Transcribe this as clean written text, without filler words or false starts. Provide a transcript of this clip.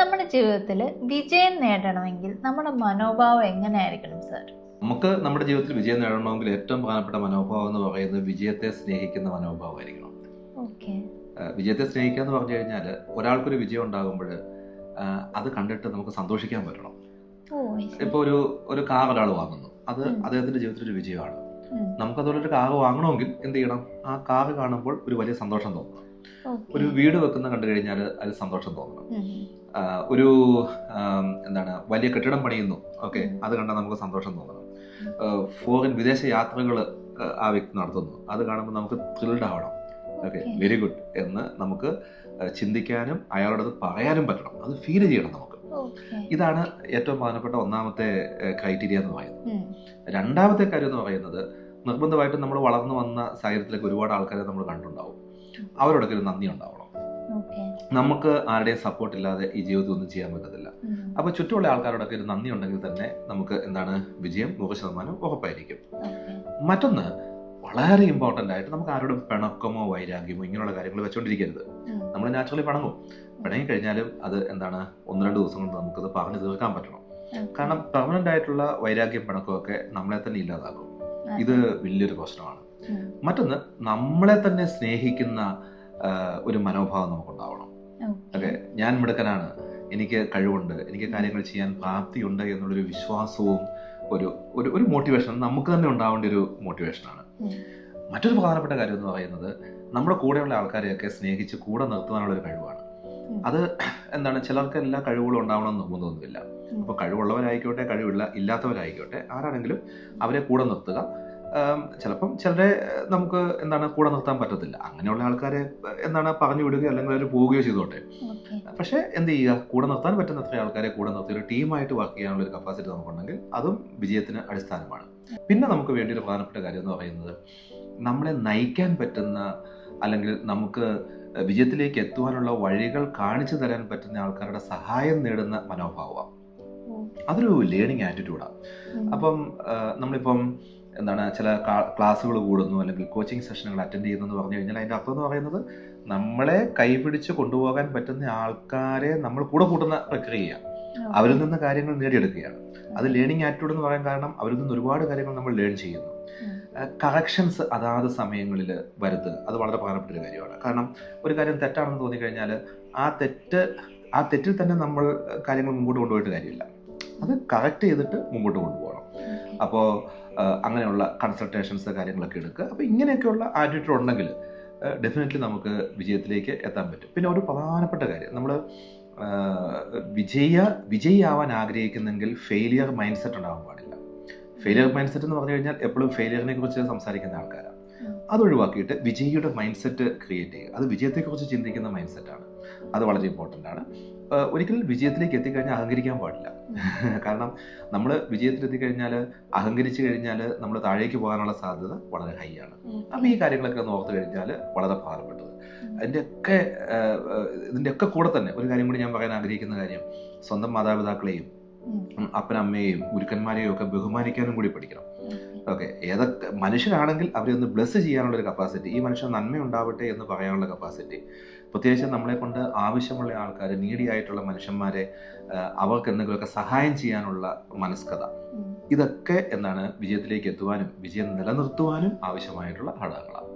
നമ്മുടെ ജീവിതത്തിൽ വിജയം നേടണമെങ്കിൽ നമ്മുടെ മനോഭാവം എങ്ങനെയായിരിക്കണം സർ? നമുക്ക് നമ്മുടെ ജീവിതത്തിൽ വിജയം നേടണമെങ്കിൽ ഏറ്റവും പ്രധാനപ്പെട്ട മനോഭാവം എന്ന് പറയുന്നത് വിജയത്തെ സ്നേഹിക്കുന്ന മനോഭാവമായിരിക്കണം. ഓക്കെ. വിജയത്തെ സ്നേഹിക്കുക എന്ന് പറഞ്ഞു കഴിഞ്ഞാൽ ഒരാൾക്കൊരു വിജയം ഉണ്ടാകുമ്പോൾ അത് കണ്ടിട്ട് നമുക്ക് സന്തോഷിക്കാൻ പറ്റണം. ഇപ്പോൾ ഒരു കാർ ഒരാൾ വാങ്ങുന്നു, അത് അദ്ദേഹത്തിന്റെ ജീവിതത്തിൽ ഒരു വിജയമാണ്. നമുക്കതുപോലെ ഒരു കാർ വാങ്ങണമെങ്കിൽ എന്ത് ചെയ്യണം? ആ കാർ കാണുമ്പോൾ ഒരു വലിയ സന്തോഷം തോന്നണം. ഒരു വീട് വെക്കുന്ന കണ്ടു കഴിഞ്ഞാൽ അതിൽ സന്തോഷം തോന്നണം. ഒരു വലിയ കെട്ടിടം പണിയുന്നു, ഓക്കെ, അത് കണ്ടാൽ നമുക്ക് സന്തോഷം തോന്നണം. ഫോറിൻ വിദേശ യാത്രകൾ ആ വ്യക്തി നടത്തുന്നു, അത് കാണുമ്പോൾ നമുക്ക് ത്രിൽഡ് ആവണം. ഓക്കെ, വെരി ഗുഡ് എന്ന് നമുക്ക് ചിന്തിക്കാനും അയാളോട് അത് പറയാനും പറ്റണം, അത് ഫീൽ ചെയ്യണം നമുക്ക്. ഇതാണ് ഏറ്റവും പ്രധാനപ്പെട്ട ഒന്നാമത്തെ ക്രൈറ്റീരിയ എന്ന് പറയുന്നത്. രണ്ടാമത്തെ കാര്യം എന്ന് പറയുന്നത്, നിർബന്ധമായിട്ടും നമ്മൾ വളർന്നു വന്ന സാഹചര്യത്തിലേക്ക് ഒരുപാട് ആൾക്കാരെ നമ്മൾ കണ്ടുണ്ടാവും. അവരോടൊക്കെ ഒരു നന്ദി ഉണ്ടാവണം. നമുക്ക് ആരുടെയും സപ്പോർട്ട് ഇല്ലാതെ ഈ ജീവിതത്തിൽ ഒന്നും ചെയ്യാൻ പറ്റത്തില്ല. അപ്പൊ ചുറ്റുമുള്ള ആൾക്കാരോടൊക്കെ ഒരു നന്ദി ഉണ്ടെങ്കിൽ തന്നെ നമുക്ക് വിജയം 100% ഉറപ്പായിരിക്കും. മറ്റൊന്ന് വളരെ ഇമ്പോർട്ടൻ്റ് ആയിട്ട്, നമുക്ക് ആരോടും പിണക്കമോ വൈരാഗ്യമോ ഇങ്ങനെയുള്ള കാര്യങ്ങൾ വെച്ചോണ്ടിരിക്കരുത്. നമ്മൾ നാച്ചുറലി പിണങ്ങും. പിണങ്ങി കഴിഞ്ഞാലും അത് 1-2 ദിവസം കൊണ്ട് നമുക്കത് പറഞ്ഞു തീർക്കാൻ പറ്റണം. കാരണം പെർമനന്റ് ആയിട്ടുള്ള വൈരാഗ്യം പിണക്കമൊക്കെ നമ്മളെ തന്നെ ഇല്ലാതാക്കും. ഇത് വലിയൊരു പ്രശ്നമാണ്. മറ്റൊന്ന്, നമ്മളെ തന്നെ സ്നേഹിക്കുന്ന ഒരു മനോഭാവം നമുക്കുണ്ടാവണം. ഓക്കെ, ഞാൻ മിടുക്കനാണ്, എനിക്ക് കഴിവുണ്ട്, എനിക്ക് കാര്യങ്ങൾ ചെയ്യാൻ പ്രാപ്തിയുണ്ട് എന്നുള്ളൊരു വിശ്വാസവും ഒരു മോട്ടിവേഷൻ നമുക്ക് തന്നെ ഉണ്ടാവേണ്ട ഒരു മോട്ടിവേഷനാണ്. മറ്റൊരു പ്രധാനപ്പെട്ട കാര്യം എന്ന് പറയുന്നത്, നമ്മുടെ കൂടെയുള്ള ആൾക്കാരെയൊക്കെ സ്നേഹിച്ച് കൂടെ നിർത്തുവാനുള്ള ഒരു കഴിവാണ്. അത് ചിലർക്ക് എല്ലാ കഴിവുകളും ഉണ്ടാവണമെന്ന് നിർബന്ധമൊന്നുമില്ല. അപ്പോൾ കഴിവുള്ളവരായിക്കോട്ടെ ഇല്ലാത്തവരായിക്കോട്ടെ ആരാണെങ്കിലും അവരെ കൂടെ നിർത്തുക. ചിലപ്പം ചിലരെ നമുക്ക് കൂടെ നിർത്താൻ പറ്റത്തില്ല. അങ്ങനെയുള്ള ആൾക്കാരെ പറഞ്ഞു വിടുകയോ അല്ലെങ്കിൽ അവർ പോവുകയോ ചെയ്തോട്ടെ. പക്ഷെ എന്ത് ചെയ്യുക, കൂടെ നിർത്താൻ പറ്റുന്ന അത്ര ആൾക്കാരെ കൂടെ നിർത്തി ഒരു ടീമായിട്ട് വർക്ക് ചെയ്യാനുള്ള ഒരു കപ്പാസിറ്റി നമുക്കുണ്ടെങ്കിൽ അതും വിജയത്തിന് അടിസ്ഥാനമാണ്. പിന്നെ നമുക്ക് വേണ്ടി ഒരു പ്രധാനപ്പെട്ട കാര്യം എന്ന് പറയുന്നത്, നമ്മളെ നയിക്കാൻ പറ്റുന്ന അല്ലെങ്കിൽ നമുക്ക് വിജയത്തിലേക്ക് എത്തുവാനുള്ള വഴികൾ കാണിച്ചു തരാൻ പറ്റുന്ന ആൾക്കാരുടെ സഹായം നേടുന്ന മനോഭാവമാണ്. അതൊരു ലേണിംഗ് ആറ്റിറ്റ്യൂഡാണ്. അപ്പം നമ്മളിപ്പം ചില ക്ലാസ്സുകൾ കൂടുന്നു അല്ലെങ്കിൽ കോച്ചിങ് സെഷനുകൾ അറ്റൻഡ് ചെയ്യുന്നു എന്ന് പറഞ്ഞു കഴിഞ്ഞാൽ അതിൻ്റെ അർത്ഥം എന്ന് പറയുന്നത്, നമ്മളെ കൈപിടിച്ച് കൊണ്ടുപോകാൻ പറ്റുന്ന ആൾക്കാരെ നമ്മൾ കൂടെ കൂട്ടുന്ന പ്രക്രിയയാണ്. അവരിൽ നിന്ന് കാര്യങ്ങൾ നേടിയെടുക്കുകയാണ്. അത് ലേണിംഗ് ആറ്റിറ്റ്യൂഡ് എന്ന് പറയാൻ കാരണം അവരിൽ നിന്ന് ഒരുപാട് കാര്യങ്ങൾ നമ്മൾ ലേൺ ചെയ്യുന്നു. കറക്ഷൻസ് അതാത് സമയങ്ങളിൽ വരുത്തുക, അത് വളരെ പ്രധാനപ്പെട്ട ഒരു കാര്യമാണ്. കാരണം ഒരു കാര്യം തെറ്റാണെന്ന് തോന്നിക്കഴിഞ്ഞാൽ ആ തെറ്റിൽ തന്നെ നമ്മൾ കാര്യങ്ങൾ മുമ്പോട്ട് കൊണ്ടുപോയിട്ട് കാര്യമില്ല. അത് കറക്റ്റ് ചെയ്തിട്ട് മുമ്പോട്ട് കൊണ്ടുപോകണം. അപ്പോൾ അങ്ങനെയുള്ള കൺസൾട്ടേഷൻസ് കാര്യങ്ങളൊക്കെ എടുക്കുക. അപ്പോൾ ഇങ്ങനെയൊക്കെയുള്ള ആറ്റിറ്റ്യൂഡ് ഉണ്ടെങ്കിൽ ഡെഫിനറ്റ്ലി നമുക്ക് വിജയത്തിലേക്ക് എത്താൻ പറ്റും. പിന്നെ ഒരു പ്രധാനപ്പെട്ട കാര്യം, നമ്മൾ വിജയിയാവാൻ ആഗ്രഹിക്കുന്നെങ്കിൽ ഫെയിലിയർ മൈൻഡ് സെറ്റ് ഉണ്ടാവാൻ പാടില്ല. ഫെയിലിയർ മൈൻഡ് സെറ്റ് എന്ന് പറഞ്ഞു കഴിഞ്ഞാൽ എപ്പോഴും ഫെയിലിയറിനെ കുറിച്ച് സംസാരിക്കുന്ന ആൾക്കാരാണ്. അതൊഴിവാക്കിയിട്ട് വിജയിയുടെ മൈൻഡ് സെറ്റ് ക്രിയേറ്റ് ചെയ്യുക. അത് വിജയത്തെക്കുറിച്ച് ചിന്തിക്കുന്ന മൈൻഡ് സെറ്റാണ്. അത് വളരെ ഇമ്പോർട്ടൻ്റ് ആണ്. ഒരിക്കലും വിജയത്തിലേക്ക് എത്തിക്കഴിഞ്ഞാൽ അഹങ്കരിക്കാൻ പാടില്ല. കാരണം നമ്മൾ വിജയത്തിൽ എത്തിക്കഴിഞ്ഞാൽ അഹങ്കരിച്ചു കഴിഞ്ഞാൽ നമ്മൾ താഴേക്ക് പോകാനുള്ള സാധ്യത വളരെ ഹൈ ആണ്. അപ്പോൾ ഈ കാര്യങ്ങളൊക്കെ ഒന്ന് ഓർത്ത് കഴിഞ്ഞാൽ വളരെ പ്രധാനപ്പെട്ടത്. ഇതിൻ്റെയൊക്കെ കൂടെ തന്നെ ഒരു കാര്യം കൂടി ഞാൻ പറയാൻ ആഗ്രഹിക്കുന്ന കാര്യം, സ്വന്തം മാതാപിതാക്കളെയും അപ്പനമ്മയെയും ഗുരുക്കന്മാരെയും ഒക്കെ ബഹുമാനിക്കാനും കൂടി പഠിക്കണം. ഓക്കെ, ഏതൊക്കെ മനുഷ്യരാണെങ്കിൽ അവരെ ഒന്ന് ബ്ലെസ് ചെയ്യാനുള്ളൊരു കപ്പാസിറ്റി, ഈ മനുഷ്യൻ നന്മയുണ്ടാവട്ടെ എന്ന് പറയാനുള്ള കപ്പാസിറ്റി, പ്രത്യേകിച്ച് നമ്മളെ കൊണ്ട് ആവശ്യമുള്ള ആൾക്കാർ, നീഡിയായിട്ടുള്ള മനുഷ്യന്മാരെ അവർക്ക് എന്തെങ്കിലുമൊക്കെ സഹായം ചെയ്യാനുള്ള മനസ്കത, ഇതൊക്കെ വിജയത്തിലേക്ക് എത്തുവാനും വിജയം നിലനിർത്തുവാനും ആവശ്യമായിട്ടുള്ള ഘടകങ്ങളാണ്.